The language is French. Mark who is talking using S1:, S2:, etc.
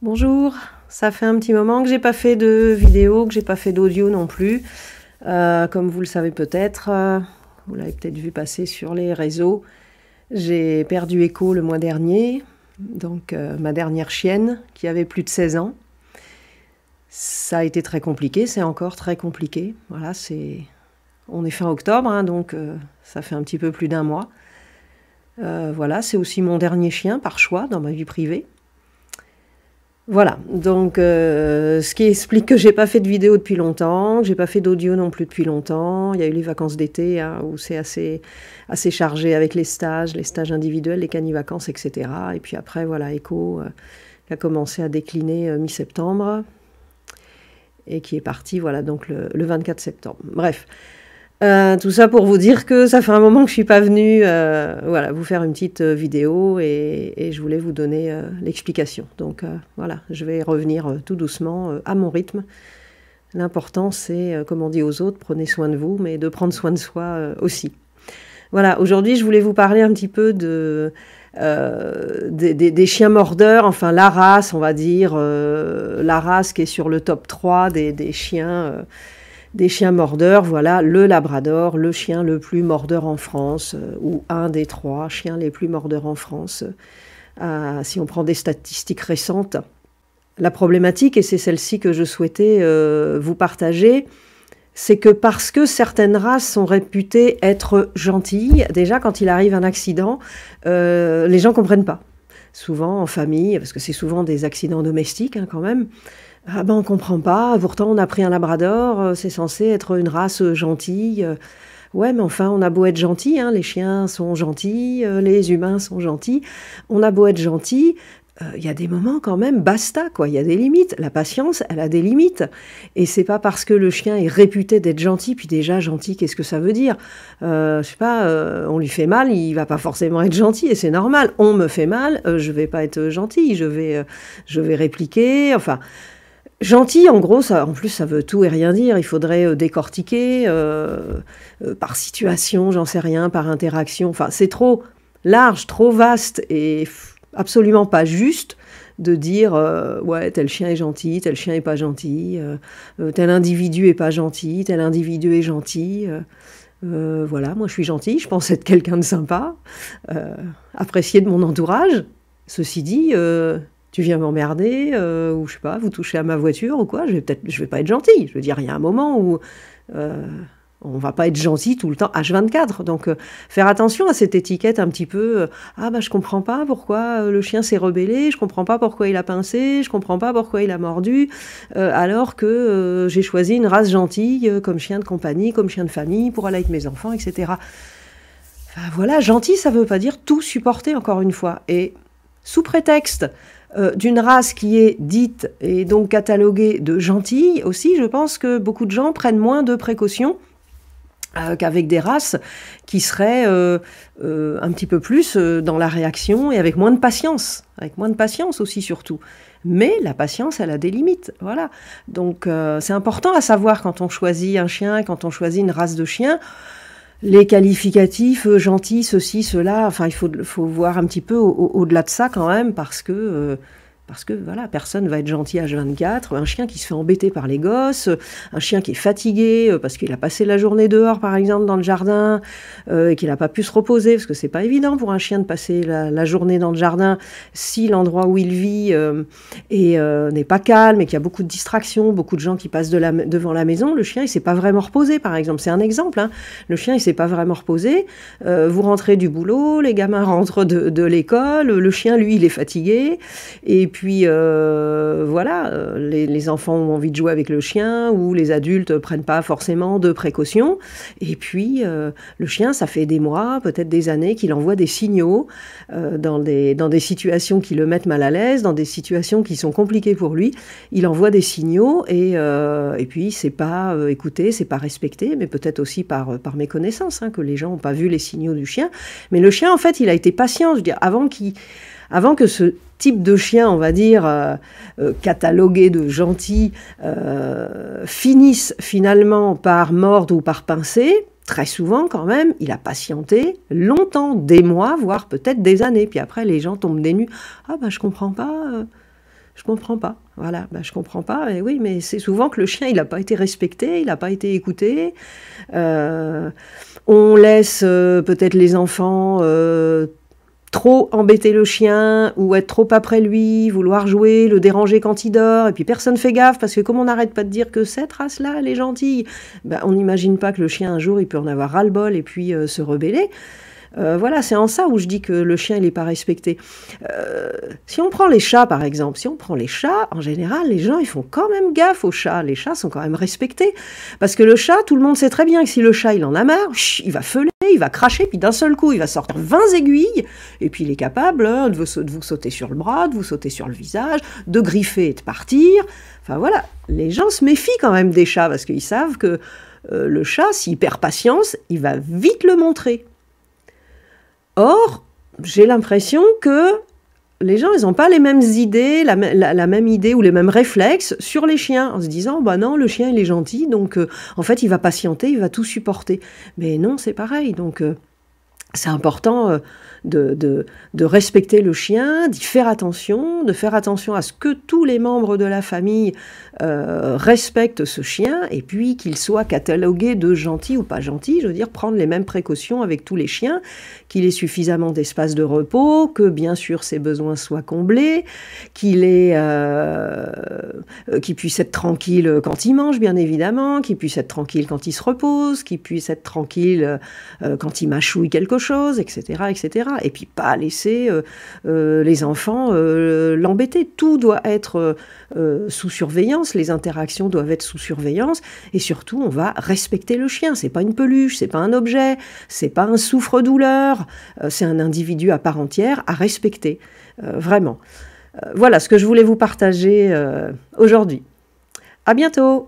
S1: Bonjour, ça fait un petit moment que j'ai pas fait de vidéo, que j'ai pas fait d'audio non plus. Comme vous le savez peut-être, vous l'avez peut-être vu passer sur les réseaux, j'ai perdu Echo le mois dernier, donc ma dernière chienne qui avait plus de 16 ans. Ça a été très compliqué, c'est encore très compliqué. Voilà, on est fin octobre, hein, donc ça fait un petit peu plus d'un mois. Voilà, c'est aussi mon dernier chien par choix dans ma vie privée. Voilà, donc ce qui explique que j'ai pas fait de vidéo depuis longtemps, que j'ai pas fait d'audio non plus depuis longtemps. Il y a eu les vacances d'été hein, où c'est assez chargé avec les stages individuels, les canivacances, etc. Et puis après, voilà, Echo qui a commencé à décliner mi-septembre et qui est parti, voilà, donc le 24 septembre. Bref. Tout ça pour vous dire que ça fait un moment que je suis pas venue voilà, vous faire une petite vidéo et je voulais vous donner l'explication. Donc voilà, je vais revenir tout doucement à mon rythme. L'important c'est, comme on dit aux autres, prenez soin de vous, mais de prendre soin de soi aussi. Voilà, aujourd'hui je voulais vous parler un petit peu des chiens mordeurs, enfin la race, on va dire, la race qui est sur le top 3 des chiens... Des chiens mordeurs, voilà, le labrador, le chien le plus mordeur en France, ou un des 3 chiens les plus mordeurs en France, si on prend des statistiques récentes. La problématique, et c'est celle-ci que je souhaitais vous partager, c'est que parce que certaines races sont réputées être gentilles, déjà quand il arrive un accident, les gens ne comprennent pas. Souvent en famille, parce que c'est souvent des accidents domestiques hein, quand même, ah ben on comprend pas, pourtant on a pris un labrador, c'est censé être une race gentille. Ouais, mais enfin, on a beau être gentil, hein, les chiens sont gentils, les humains sont gentils. On a beau être gentil, il y a des moments quand même, basta, quoi. Il y a des limites. La patience, elle a des limites. Et c'est pas parce que le chien est réputé d'être gentil, puis déjà gentil, qu'est-ce que ça veut dire? Je sais pas, on lui fait mal, il va pas forcément être gentil, et c'est normal. On me fait mal, je vais pas être gentil, je vais répliquer, enfin... Gentil, en gros, ça, en plus, ça veut tout et rien dire. Il faudrait décortiquer par situation, j'en sais rien, par interaction. Enfin, c'est trop large, trop vaste et absolument pas juste de dire ouais, tel chien est gentil, tel chien est pas gentil, tel individu est pas gentil, tel individu est gentil. Voilà, moi je suis gentille, je pense être quelqu'un de sympa, apprécié de mon entourage. Ceci dit... tu viens m'emmerder, ou je sais pas, vous touchez à ma voiture ou quoi, je vais pas être gentille. Je veux dire, il y a un moment où on va pas être gentil tout le temps, H24. Donc, faire attention à cette étiquette un petit peu, ah bah je comprends pas pourquoi le chien s'est rebellé, je comprends pas pourquoi il a pincé, je comprends pas pourquoi il a mordu, alors que j'ai choisi une race gentille comme chien de compagnie, comme chien de famille, pour aller avec mes enfants, etc. Enfin, voilà, gentil, ça veut pas dire tout supporter, encore une fois. Et sous prétexte d'une race qui est dite et donc cataloguée de gentille aussi, je pense que beaucoup de gens prennent moins de précautions qu'avec des races qui seraient un petit peu plus dans la réaction et avec moins de patience aussi surtout. Mais la patience, elle a des limites, voilà. Donc c'est important à savoir quand on choisit un chien, quand on choisit une race de chien, les qualificatifs, gentil, ceci, cela, enfin, il faut voir un petit peu au-delà de ça quand même, parce que voilà, personne va être gentil à H24, un chien qui se fait embêter par les gosses, un chien qui est fatigué parce qu'il a passé la journée dehors, par exemple, dans le jardin, et qu'il n'a pas pu se reposer, parce que c'est pas évident pour un chien de passer la journée dans le jardin si l'endroit où il vit n'est pas calme et qu'il y a beaucoup de distractions, beaucoup de gens qui passent devant la maison, le chien il s'est pas vraiment reposé, par exemple. C'est un exemple, hein. Le chien il s'est pas vraiment reposé, vous rentrez du boulot, les gamins rentrent de l'école, le chien lui il est fatigué, et puis voilà, les enfants ont envie de jouer avec le chien, ou les adultes prennent pas forcément de précautions, et puis le chien, ça fait des mois, peut-être des années, qu'il envoie des signaux dans des situations qui le mettent mal à l'aise, dans des situations qui sont compliquées pour lui, il envoie des signaux, et puis c'est pas écouté, c'est pas respecté, mais peut-être aussi par méconnaissance, hein, que les gens n'ont pas vu les signaux du chien, mais le chien, en fait, il a été patient, je veux dire, avant que ce type de chien, on va dire, catalogué de gentil, finisse finalement par mordre ou par pincer, très souvent quand même, il a patienté longtemps, des mois, voire peut-être des années. Puis après, les gens tombent des nues. Ah ben, je comprends pas. Je comprends pas. Voilà, ben, je comprends pas. Et oui, mais c'est souvent que le chien, il n'a pas été respecté, il n'a pas été écouté. Euh, on laisse peut-être les enfants trop embêter le chien ou être trop après lui, vouloir jouer, le déranger quand il dort, et puis personne fait gaffe, parce que comme on n'arrête pas de dire que cette race-là, elle est gentille, ben, on n'imagine pas que le chien, un jour, il peut en avoir ras-le-bol et puis se rebeller. Voilà, c'est en ça où je dis que le chien, il n'est pas respecté. Si on prend les chats, par exemple, si on prend les chats, en général, les gens, ils font quand même gaffe aux chats. Les chats sont quand même respectés. Parce que le chat, tout le monde sait très bien que si le chat, il en a marre, il va feuler, il va cracher, puis d'un seul coup, il va sortir 20 aiguilles, et puis il est capable de vous sauter sur le bras, de vous sauter sur le visage, de griffer et de partir. Enfin voilà, les gens se méfient quand même des chats, parce qu'ils savent que le chat, s'il perd patience, il va vite le montrer. Or, j'ai l'impression que les gens, ils n'ont pas les mêmes idées, la même idée ou les mêmes réflexes sur les chiens, en se disant, bah non, le chien, il est gentil, donc en fait, il va patienter, il va tout supporter. Mais non, c'est pareil, donc c'est important de respecter le chien, d'y faire attention, de faire attention à ce que tous les membres de la famille respectent ce chien, et puis qu'il soit catalogué de gentil ou pas gentil, je veux dire, prendre les mêmes précautions avec tous les chiens, qu'il ait suffisamment d'espace de repos, que bien sûr ses besoins soient comblés, qu'il puisse être tranquille quand il mange, bien évidemment, qu'il puisse être tranquille quand il se repose, qu'il puisse être tranquille quand il mâchouille quelque chose, etc., etc. Et puis pas laisser les enfants l'embêter. Tout doit être sous surveillance, les interactions doivent être sous surveillance, et surtout on va respecter le chien. C'est pas une peluche, c'est pas un objet, c'est pas un souffre-douleur, c'est un individu à part entière à respecter, vraiment. Voilà ce que je voulais vous partager aujourd'hui. À bientôt!